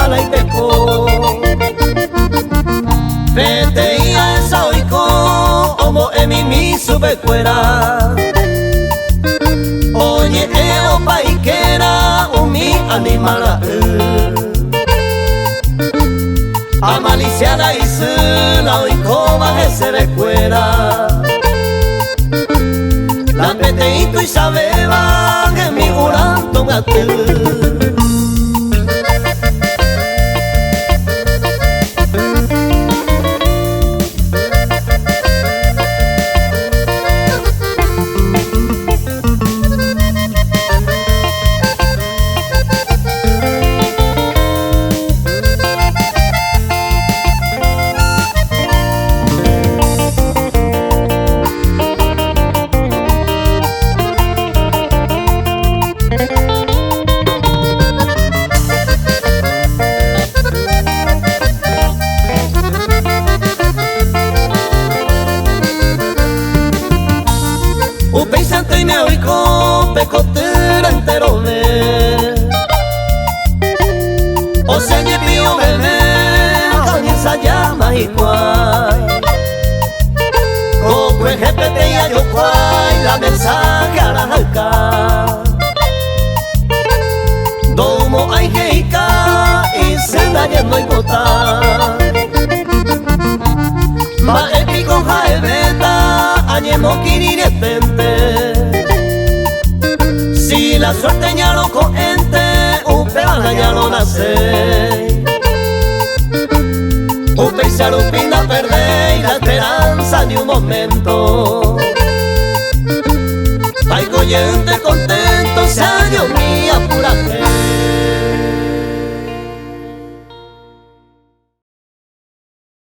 alaiteko Peteia esa oiko Omo emimi subekuera Oye eo paikera Umi animala Amaliciada izuna oiko bajezerecuera La peteito isabeba Gemi uranto gatu Pecotera entero me O se llevó bebé Comienza llama y cuay Coco el GPT ya yo cuay La mensaje a la jalca Domo hay que ica Y se da lleno y botar Ma épico jaeveta Añemo kirirepente Si la suerte ya lo coente, un peana ya lo nace. Un peixe lupina perdé la esperanza ni un momento. Hay coyente contento, se año mía pura gente.